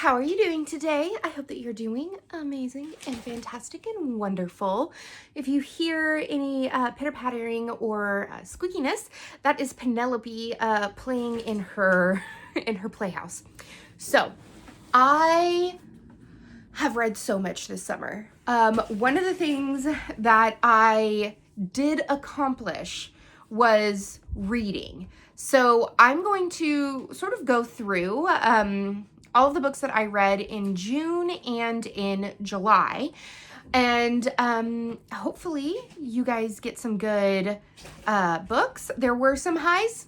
How are you doing today? I hope that you're doing amazing and fantastic and wonderful. If you hear any pitter-pattering or squeakiness, that is Penelope playing in her in her playhouse. So, I have read so much this summer. One of the things that I did accomplish was reading. So I'm going to sort of go through all of the books that I read in June and in July. And hopefully you guys get some good books. There were some highs,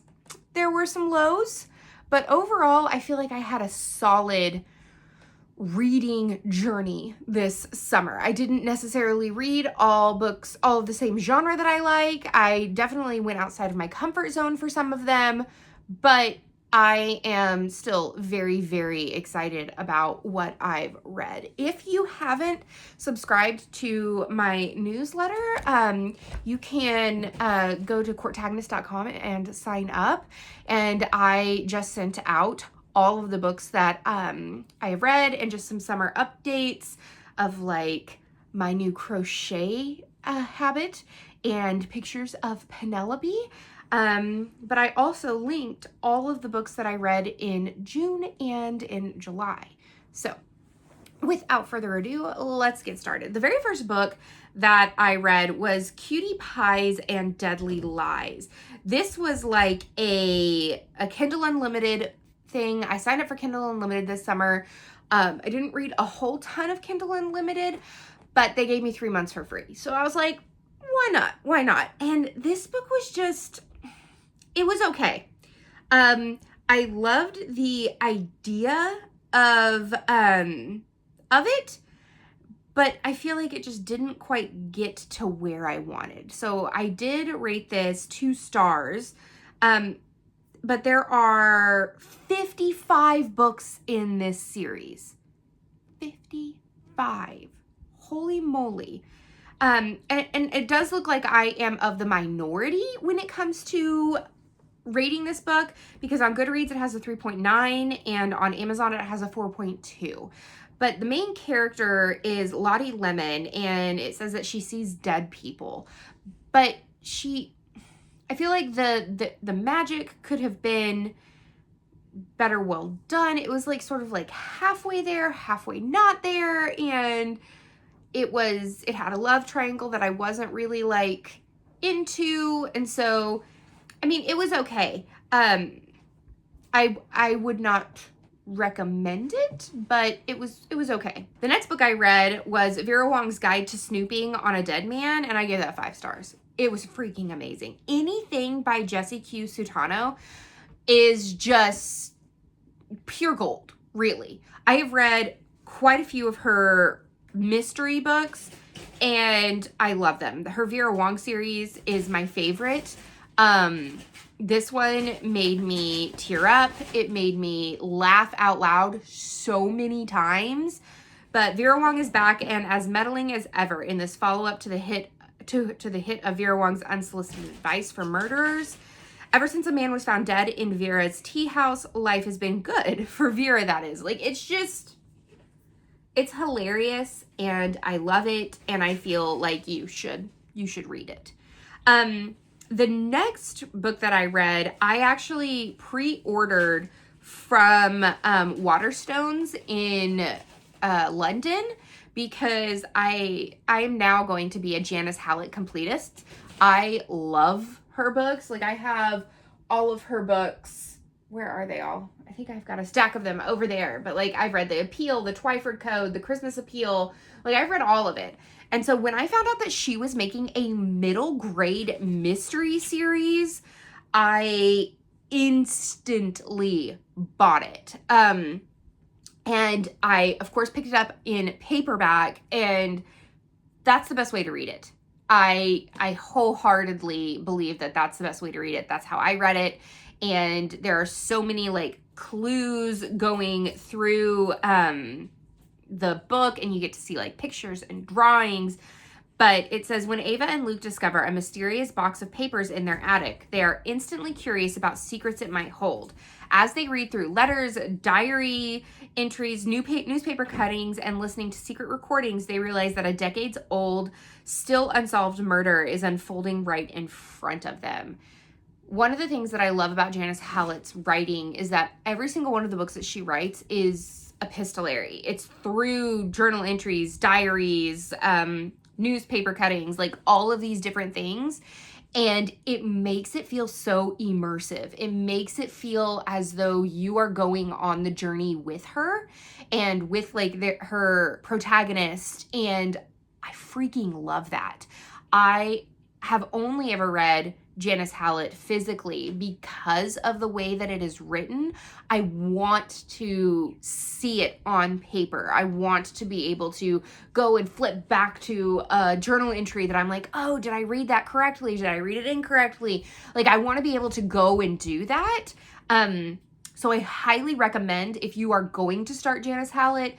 there were some lows, but overall I feel like I had a solid reading journey this summer. I didn't necessarily read all books, all of the same genre that I like. I definitely went outside of my comfort zone for some of them, but I am still very, very excited about what I've read. If you haven't subscribed to my newsletter, you can go to courtagonist.com and sign up. And I just sent out all of the books that I have read and just some summer updates of like my new crochet habit and pictures of Penelope. But I also linked all of the books that I read in June and in July. So without further ado, let's get started. The very first book that I read was Cutie Pies and Deadly Lies. This was like a Kindle Unlimited thing. I signed up for Kindle Unlimited this summer. I didn't read a whole ton of Kindle Unlimited, but they gave me 3 months for free. So I was like, why not? Why not? And this book was just, it was okay. I loved the idea of it, but I feel like it just didn't quite get to where I wanted. So I did rate this 2 stars. But there are 55 books in this series. 55. Holy moly. And it does look like I am of the minority when it comes to rating this book, because on Goodreads it has a 3.9 and on Amazon it has a 4.2. But the main character is Lottie Lemon, and it says that she sees dead people. But I feel like the magic could have been better well done. It was like sort of like halfway there, halfway not there, and it had a love triangle that I wasn't really like into, and so I mean it was okay. I would not recommend it, but it was okay. The next book I read was Vera Wong's Guide to Snooping on a Dead Man, and I gave that 5 stars. It was freaking amazing. Anything by Jessie Q. Sutano is just pure gold, really. I have read quite a few of her mystery books, and I love them. Her Vera Wong series is my favorite. This one made me tear up. It made me laugh out loud so many times. But Vera Wong is back and as meddling as ever in this follow-up to the hit of Vera Wong's Unsolicited Advice for Murderers. Ever since a man was found dead in Vera's tea house, life has been good for Vera, that is. Like, it's hilarious, and I love it, and I feel like you should read it. The next book that I read, I actually pre-ordered from Waterstones in London, because I am now going to be a Janice Howlet completist. I love her books. Like, I have all of her books. Where are they all? I think I've got a stack of them over there. But like, I've read The Appeal, The Twyford Code, The Christmas Appeal. Like, I've read all of it. And so when I found out that she was making a middle grade mystery series, I instantly bought it. And I, of course, picked it up in paperback, and that's the best way to read it. I wholeheartely believe that that's the best way to read it. That's how I read it. And there are so many like clues going through the book, and you get to see like pictures and drawings. But it says, when Ava and Luke discover a mysterious box of papers in their attic, they are instantly curious about secrets it might hold. As they read through letters, diary entries, newspaper cuttings, and listening to secret recordings, they realize that a decades-old, still unsolved murder is unfolding right in front of them. One of the things that I love about Janice Howlet's writing is that every single one of the books that she writes is epistolary. It's through journal entries, diaries, newspaper cuttings, like all of these different things. And it makes it feel so immersive. It makes it feel as though you are going on the journey with her and with like her protagonist. And I freaking love that. I have only ever read Janice Howlet physically because of the way that it is written. I want to see it on paper. I want to be able to go and flip back to a journal entry that I'm like, oh, did I read that correctly? Did I read it incorrectly? Like, I want to be able to go and do that. So I highly recommend, if you are going to start Janice Howlet,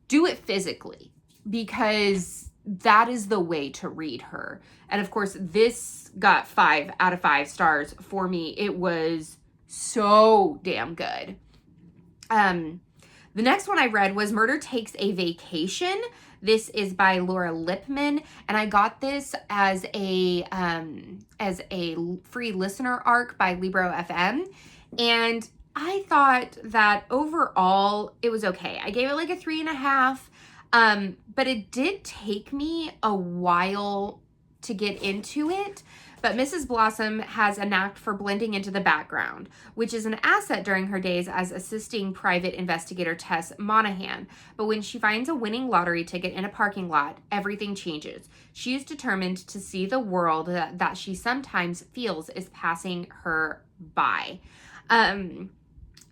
do it physically, because that is the way to read her. And of course, this got 5 out of 5 stars for me. It was so damn good. The next one I read was Murder Takes a Vacation. This is by Laura Lippman, and I got this as a free listener arc by Libro FM, and I thought that overall it was okay. I gave it like a 3.5, but it did take me a while to get into it. But Mrs. Blossom has a knack for blending into the background, which is an asset during her days as assisting private investigator Tess Monahan. But when she finds a winning lottery ticket in a parking lot, everything changes. She is determined to see the world that she sometimes feels is passing her by.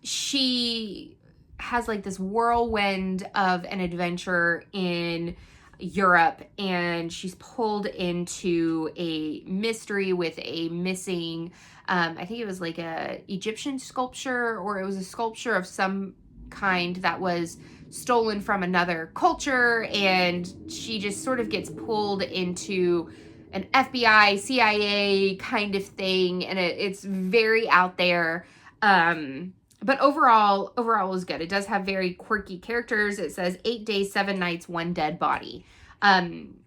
She has like this whirlwind of an adventure in Europe, and she's pulled into a mystery with a missing, I think it was like a Egyptian sculpture, or it was a sculpture of some kind that was stolen from another culture, and she just sort of gets pulled into an FBI, CIA kind of thing, and it's very out there. But overall is good. It does have very quirky characters. It says 8 days, 7 nights, 1 dead body.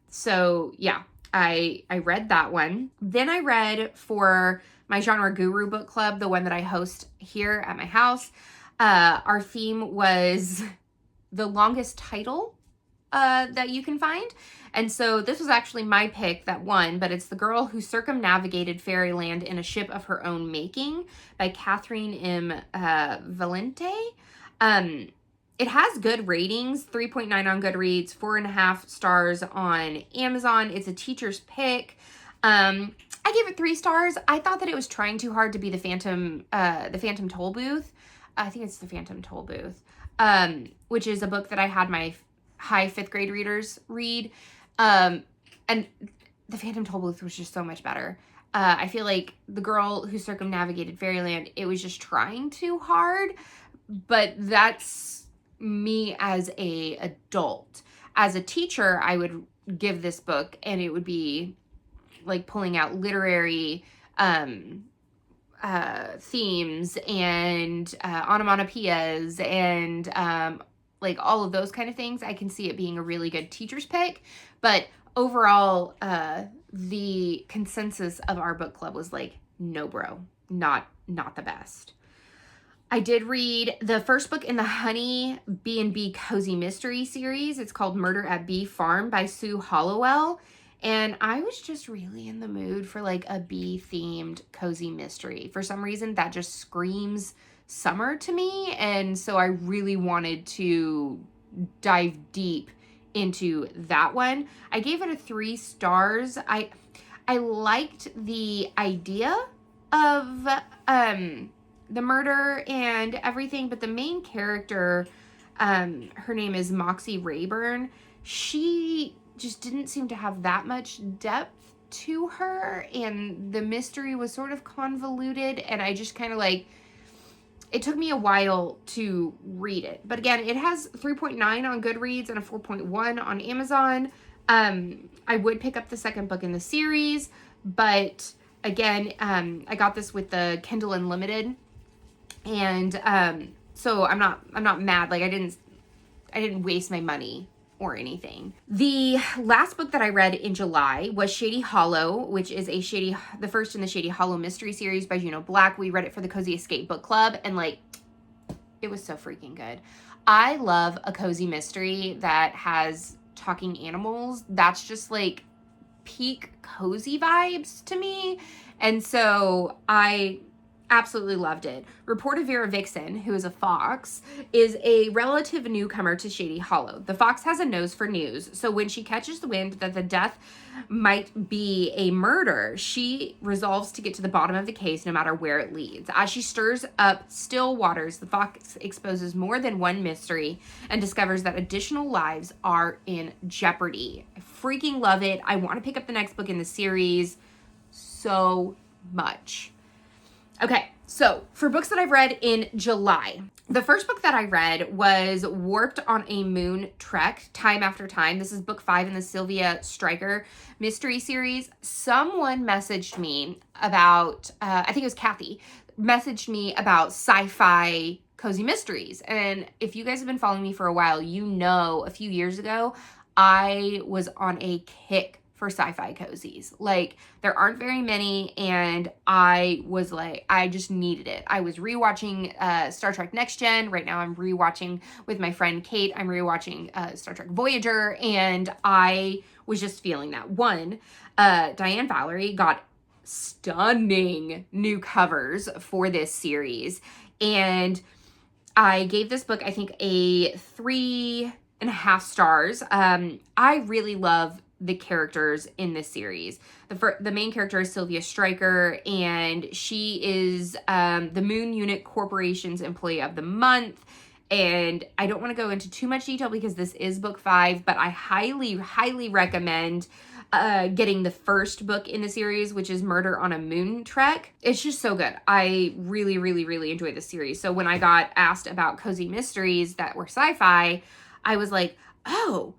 So yeah, I read that one. Then I read for my Genre Guru book club, the one that I host here at my house. Our theme was the longest title that you can find. And so this was actually my pick that won, but it's The Girl Who Circumnavigated Fairyland in a Ship of Her Own Making by Catherine M. Valente. It has good ratings, 3.9 on Goodreads, 4.5 stars on Amazon. It's a teacher's pick. I gave it 3 stars. I thought that it was trying too hard to be the Phantom Toll Booth. I think it's the Phantom Toll Booth, which is a book that I had my high 5th grade readers read. And the Phantom Toll Booth was just so much better. I feel like The Girl Who Circumnavigated Fairyland, it was just trying too hard, but that's me as a adult. As a teacher, I would give this book, and it would be like pulling out literary themes and onomatopoeias and like all of those kind of things. I can see it being a really good teacher's pick, but overall, the consensus of our book club was like, no, bro, not the best. I did read the first book in the Honey B&B Cozy Mystery series. It's called Murder at Bee Farm by Sue Hollowell. And I was just really in the mood for like a bee-themed cozy mystery. For some reason, that just screams summer to me. And so I really wanted to dive deep into that one. I gave it a 3 stars. I liked the idea of the murder and everything, but the main character, her name is Moxie Rayburn. She just didn't seem to have that much depth to her, and the mystery was sort of convoluted, and I just kind of like, it took me a while to read it. But again, it has 3.9 on Goodreads and a 4.1 on Amazon. I would pick up the second book in the series, but again, I got this with the Kindle Unlimited, and so I'm not mad. Like I didn't waste my money or anything. The last book that I read in July was Shady Hollow, which is the first in the Shady Hollow mystery series by Juno Black. We read it for the Cozy Escape Book Club, and like, it was so freaking good. I love a cozy mystery that has talking animals. That's just like peak cozy vibes to me. And so I absolutely loved it. Reporter Vera Vixen, who is a fox, is a relative newcomer to Shady Hollow. The fox has a nose for news, so when she catches the wind that the death might be a murder, she resolves to get to the bottom of the case no matter where it leads. As she stirs up still waters, the fox exposes more than one mystery and discovers that additional lives are in jeopardy. I freaking love it. I want to pick up the next book in the series so much. Okay, so for books that I've read in July, the first book that I read was Warped on a Moon Trek, Time After Time. This is book 5 in the Sylvia Stryker mystery series. Someone messaged me about, I think it was Kathy, messaged me about sci-fi cozy mysteries. And if you guys have been following me for a while, you know a few years ago, I was on a kick for sci-fi cozies. Like, there aren't very many, and I was like, I just needed it. I was rewatching Star Trek Next Gen. Right now I'm rewatching with my friend Kate. I'm rewatching Star Trek Voyager, and I was just feeling that. One, Diane Valerie got stunning new covers for this series, and I gave this book, I think, a 3.5 stars. I really love the characters in this series. The main character is Sylvia Stryker, and she is the Moon Unit Corporation's Employee of the Month. And I don't want to go into too much detail because this is book 5, but I highly, highly recommend getting the first book in the series, which is Murder on a Moon Trek. It's just so good. I really, really, really enjoy this series. So when I got asked about cozy mysteries that were sci-fi, I was like, oh,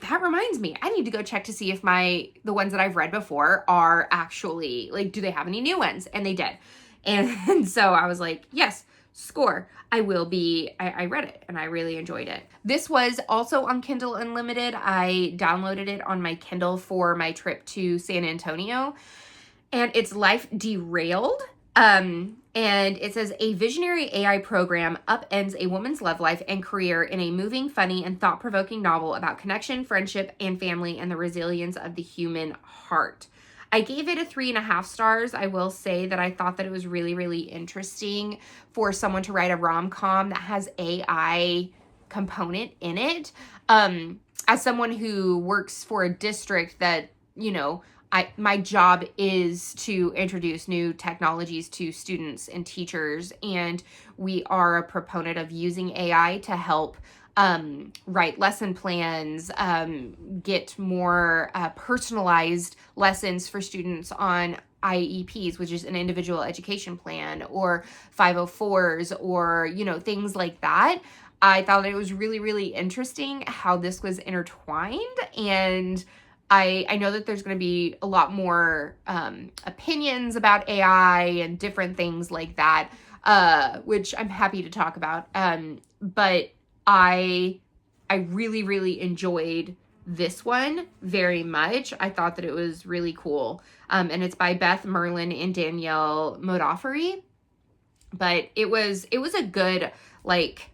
that reminds me, I need to go check to see if the ones that I've read before are actually, like, do they have any new ones? And they did. And so I was like, yes, score. I read it and I really enjoyed it. This was also on Kindle Unlimited. I downloaded it on my Kindle for my trip to San Antonio, and it's Life Derailed. And it says, a visionary AI program upends a woman's love life and career in a moving, funny, and thought-provoking novel about connection, friendship, and family, and the resilience of the human heart. I gave it a 3.5 stars. I will say that I thought that it was really, really interesting for someone to write a rom-com that has AI component in it. As someone who works for a district that, you know, my job is to introduce new technologies to students and teachers, and we are a proponent of using AI to help write lesson plans, get more personalized lessons for students on IEPs, which is an individual education plan, or 504s, or, you know, things like that. I thought it was really, really interesting how this was intertwined, and I know that there's going to be a lot more opinions about AI and different things like that, which I'm happy to talk about. But I really, really enjoyed this one very much. I thought that it was really cool. And it's by Beth Merlin and Danielle Modafferi. But it was a good, like,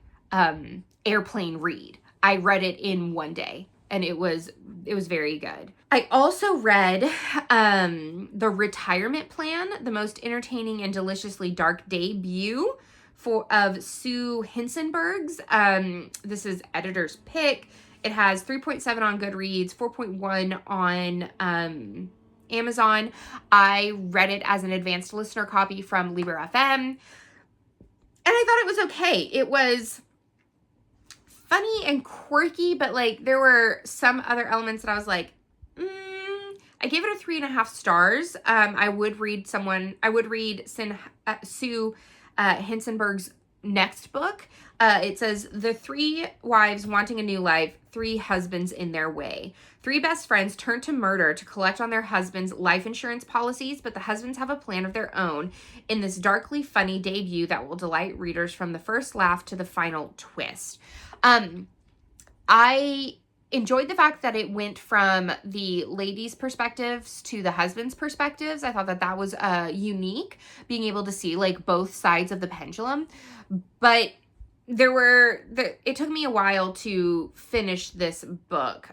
airplane read. I read it in one day, and it was very good. I also read The Retirement Plan, the most entertaining and deliciously dark debut of Sue Hinsenberg's. This is editor's pick. It has 3.7 on Goodreads, 4.1 on Amazon. I read it as an advanced listener copy from Libra FM, and I thought it was okay. It was funny and quirky, but like there were some other elements that I was like, I gave it a 3.5 stars. I would read Sue Hinsenberg's next book, it says, the 3 wives wanting a new life, 3 husbands in their way. 3 best friends turn to murder to collect on their husbands' life insurance policies, but the husbands have a plan of their own in this darkly funny debut that will delight readers from the first laugh to the final twist. I enjoyed the fact that it went from the ladies' perspectives to the husbands' perspectives. I thought that that was unique, being able to see like both sides of the pendulum. But it took me a while to finish this book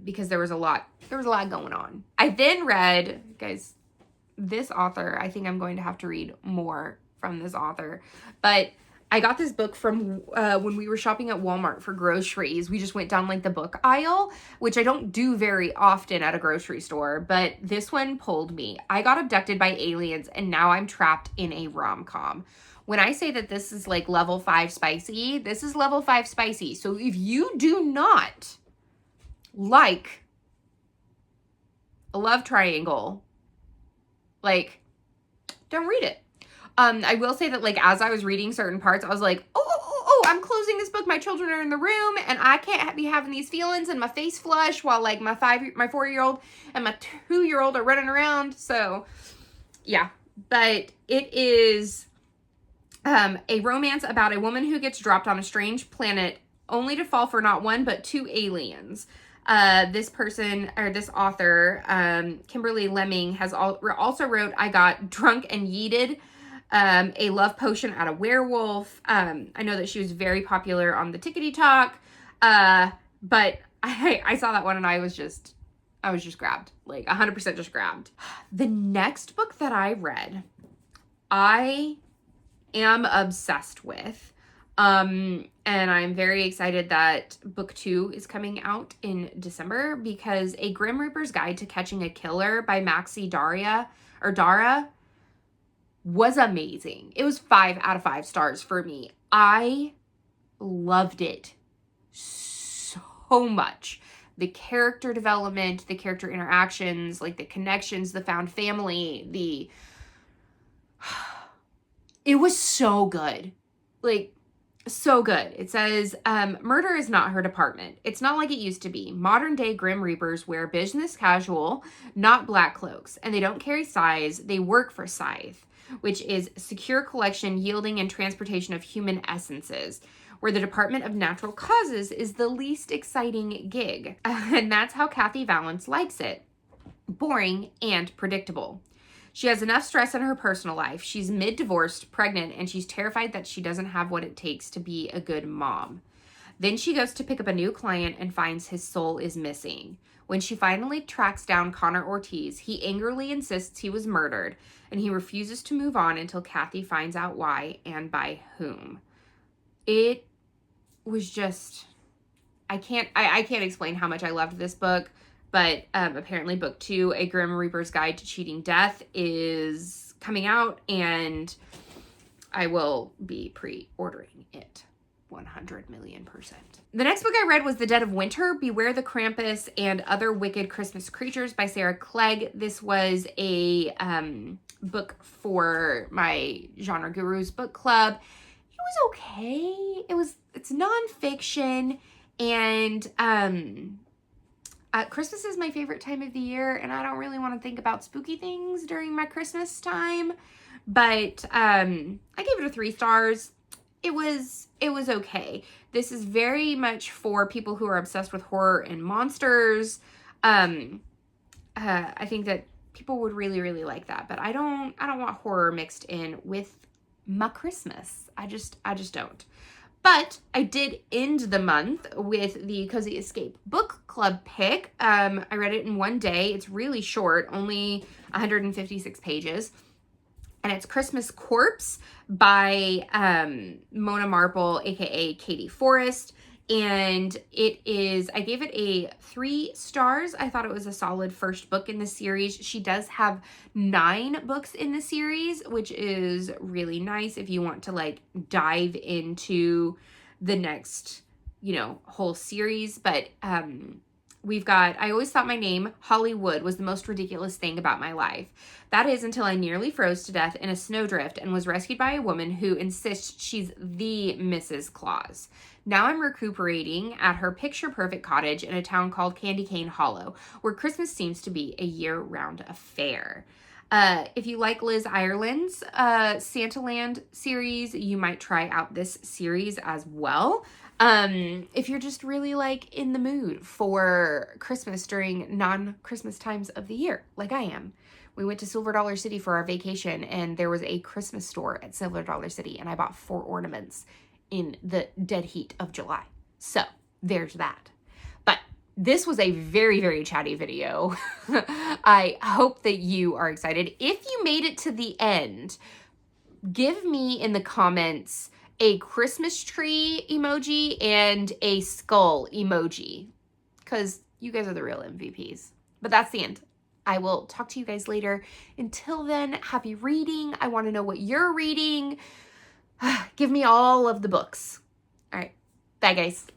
because there was a lot going on. I then read, guys, this author. I think I'm going to have to read more from this author, but I got this book from when we were shopping at Walmart for groceries. We just went down like the book aisle, which I don't do very often at a grocery store, but this one pulled me. I got abducted by aliens and now I'm trapped in a rom-com. When I say that this is like level 5 spicy, this is level 5 spicy. So if you do not like a love triangle, like, don't read it. I will say that, like, as I was reading certain parts, I was like, oh, I'm closing this book. My children are in the room, and I can't be having these feelings and my face flush while, like, my 4-year-old and my 2-year-old are running around. So, yeah. But it is a romance about a woman who gets dropped on a strange planet only to fall for not 1, but 2 aliens. This person, or this author, Kimberly Lemming, has also wrote I Got Drunk and Yeeted, a love potion at a werewolf. I know that she was very popular on the Tickety Talk, but I saw that one and I was just grabbed, like 100% just grabbed. The next book that I read, I am obsessed with, and I'm very excited that book 2 is coming out in December, because A Grim Reaper's Guide to Catching a Killer by Maxi Dara was amazing. It was 5 out of 5 stars for me. I loved it so much. The character development, the character interactions, like the connections, the found family, it was so good. Like, so good. It says, murder is not her department. It's not like it used to be. Modern day Grim Reapers wear business casual, not black cloaks, and they don't carry size. They work for Scythe, which is secure collection, yielding, and transportation of human essences, where the Department of Natural Causes is the least exciting gig. And that's how Kathy Valance likes it. Boring and predictable. She has enough stress in her personal life. She's mid-divorced, pregnant, and she's terrified that she doesn't have what it takes to be a good mom. Then she goes to pick up a new client and finds his soul is missing. When she finally tracks down Connor Ortiz, he angrily insists he was murdered, and he refuses to move on until Kathy finds out why and by whom. It was just, I can't explain how much I loved this book. But apparently book 2, A Grim Reaper's Guide to Cheating Death, is coming out, and I will be pre-ordering it 100,000,000%. The next book I read was The Dead of Winter, Beware the Krampus and Other Wicked Christmas Creatures by Sarah Clegg. This was a book for my Genre Gurus book club. It was okay. It's nonfiction, and Christmas is my favorite time of the year, and I don't really want to think about spooky things during my Christmas time, but I gave it a 3 stars. It was okay. This is very much for people who are obsessed with horror and monsters. I think that people would really, really like that, but I don't want horror mixed in with my Christmas. I just don't. But I did end the month with the Cozy Escape book club pick. I read it in one day. It's really short, only 156 pages. And it's Christmas Corpse by Mona Marple, aka Katie Forrest. And I gave it a 3 stars. I thought it was a solid first book in the series. She does have 9 books in the series, which is really nice if you want to like dive into the next, whole series. But We've got, I always thought my name, Hollywood, was the most ridiculous thing about my life. That is until I nearly froze to death in a snowdrift and was rescued by a woman who insists she's the Mrs. Claus. Now I'm recuperating at her picture-perfect cottage in a town called Candy Cane Hollow, where Christmas seems to be a year-round affair. If you like Liz Ireland's Santaland series, you might try out this series as well. If you're just really like in the mood for Christmas during non-Christmas times of the year, like I am. We went to Silver Dollar City for our vacation, and there was a Christmas store at Silver Dollar City, and I bought 4 ornaments in the dead heat of July. So there's that. But this was a very, very chatty video. I hope that you are excited. If you made it to the end, give me in the comments a Christmas tree emoji and a skull emoji, because you guys are the real MVPs. But that's the end. I will talk to you guys later. Until then, happy reading. I want to know what you're reading. Give me all of the books. All right. Bye, guys.